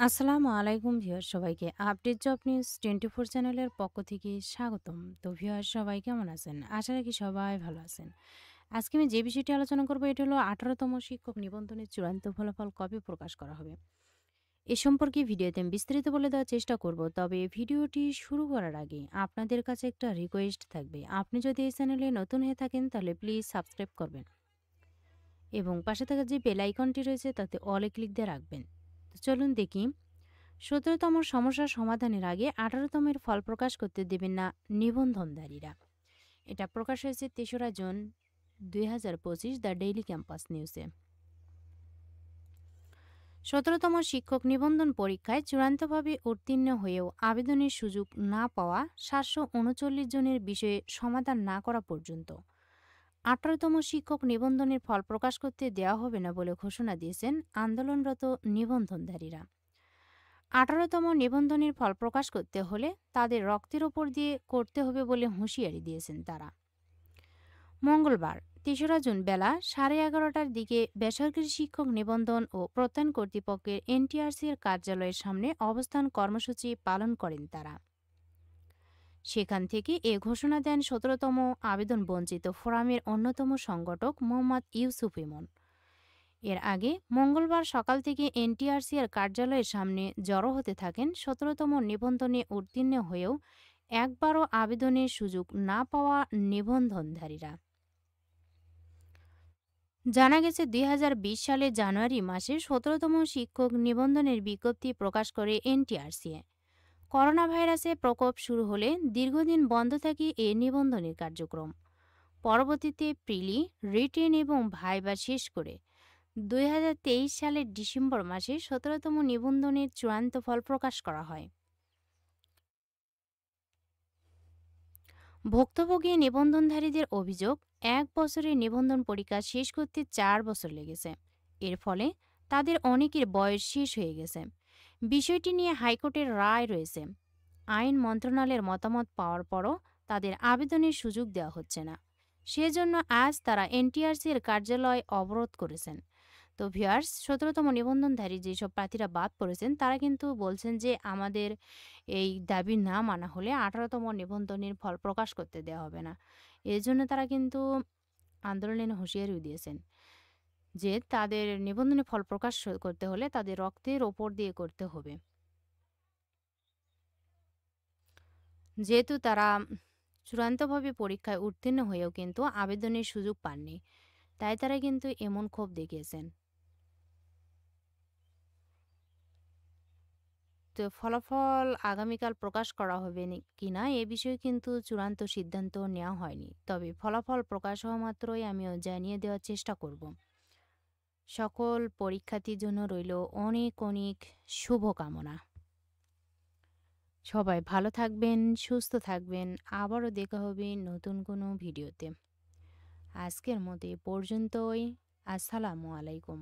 আসসালামু আলাইকুম ভিউয়ার সবাইকে আপডেট জব নিউজ 24 চ্যানেলের পক্ষ থেকে স্বাগতম। তো ভিউয়ার সবাই কেমন আছেন? আশা রাখি সবাই ভালো আছেন। আজকে আমি যে বিষয়টি আলোচনা করব এটা হলো 18তম শিক্ষক নিবন্ধনের চূড়ান্ত ফলাফল কবে প্রকাশ করা হবে। এ সম্পর্কে ভিডিওতে আমি বিস্তারিত বলে দেওয়ার চেষ্টা করব। তবে ভিডিওটি শুরু করার আগে আপনাদের কাছে একটা রিকোয়েস্ট থাকবে। আপনি যদি এই চ্যানেলে নতুন হয়ে থাকেন তাহলে প্লিজ সাবস্ক্রাইব করবেন এবং পাশে থাকা যে বেল আইকনটি রয়েছে তাতে অলে ক্লিক দিয়ে রাখবেন। তো চলুন দেখি ১৭তম সমস্যার সমাধানের আগে ১৮তমের ফল প্রকাশ করতে দেবেন না নিবন্ধনধারীরা। এটা প্রকাশ হয়েছে ৩রা জুন ২০২৫ দ্য ডেইলি ক্যাম্পাস নিউজে। ১৭তম শিক্ষক নিবন্ধন পরীক্ষায় চূড়ান্তভাবে উত্তীর্ণ হয়েও আবেদনের সুযোগ না পাওয়া ৭৩৯ জনের বিষয়ে সমাধান না করা পর্যন্ত ১৮তম শিক্ষক নিবন্ধনের ফল প্রকাশ করতে দেওয়া হবে না বলে ঘোষণা দিয়েছেন আন্দোলনরত নিবন্ধনধারীরা। ১৮তম নিবন্ধনের ফল প্রকাশ করতে হলে তাদের রক্তের ওপর দিয়ে করতে হবে বলে হুঁশিয়ারি দিয়েছেন তারা। মঙ্গলবার ৩রা জুন বেলা 11:30টার দিকে বেসরকারি শিক্ষক নিবন্ধন ও প্রত্যয়ন কর্তৃপক্ষের এনটিআরসি এর কার্যালয়ের সামনে অবস্থান কর্মসূচি পালন করেন তারা। সেখান থেকে এ ঘোষণা দেন ১৭তম আবেদন বঞ্চিত ফোরামের অন্যতম সংগঠক মোহাম্মদ ইউসুফ ইমন। এর আগে মঙ্গলবার সকাল থেকে এনটিআরসি এর কার্যালয়ের সামনে জড়ো হতে থাকেন ১৭তম নিবন্ধনে উত্তীর্ণ হয়েও একবারও আবেদনের সুযোগ না পাওয়া নিবন্ধনধারীরা। জানা গেছে ২০২০ সালের জানুয়ারি মাসে ১৭তম শিক্ষক নিবন্ধনের বিজ্ঞপ্তি প্রকাশ করে এনটিআরসি। করোনা ভাইরাসের প্রকোপ শুরু হলে দীর্ঘদিন বন্ধ থাকে এ নিবন্ধনের কার্যক্রম। পরবর্তীতে প্রিলি, রিটেন এবং ভাইবা শেষ করে ২০২৩ সালের ডিসেম্বর মাসে ১৭তম নিবন্ধনের চূড়ান্ত ফল প্রকাশ করা হয়। ভুক্তভোগী নিবন্ধনধারীদের অভিযোগ, ১ বছরের নিবন্ধন পরীক্ষা শেষ করতে ৪ বছর লেগেছে। এর ফলে তাদের অনেকের বয়স শেষ হয়ে গেছে। বিষয়টি নিয়ে হাইকোর্টের রায় রয়েছে। আইন মন্ত্রণালয়ের মতামত পাওয়ার পরও তাদের আবেদনের সুযোগ দেওয়া হচ্ছে না। সেজন্য আজ তারা এনটিআরসি এর কার্যালয় অবরোধ করেছেন। তো ভিউয়ার্স, ১৭তম নিবন্ধনধারী যেসব প্রার্থীরা বাদ পড়েছেন তারা কিন্তু বলছেন যে আমাদের এই দাবি না মানা হলে ১৮তম নিবন্ধনের ফল প্রকাশ করতে দেওয়া হবে না। এর জন্য তারা কিন্তু আন্দোলনের হুঁশিয়ারিও দিয়েছেন যে তাদের নিবন্ধনে ফল প্রকাশ করতে হলে তাদের রক্তের ওপর দিয়ে করতে হবে। যেহেতু তারা চূড়ান্তভাবে পরীক্ষায় উত্তীর্ণ হয়েও কিন্তু আবেদনের সুযোগ পাননি, তাই তারা কিন্তু এমন ক্ষোভ দেখিয়েছেন। তো ফলাফল আগামীকাল প্রকাশ করা হবে কিনা এ বিষয়ে কিন্তু চূড়ান্ত সিদ্ধান্ত নেওয়া হয়নি। তবে ফলাফল প্রকাশ হওয়া মাত্রই আমিও জানিয়ে দেওয়ার চেষ্টা করব। সকল পরীক্ষার্থীর জন্য রইল অনেক অনেক শুভকামনা। সবাই ভালো থাকবেন, সুস্থ থাকবেন। আবারও দেখা হবে নতুন কোনো ভিডিওতে। আজকের মতো এ পর্যন্তই। আসসালামু আলাইকুম।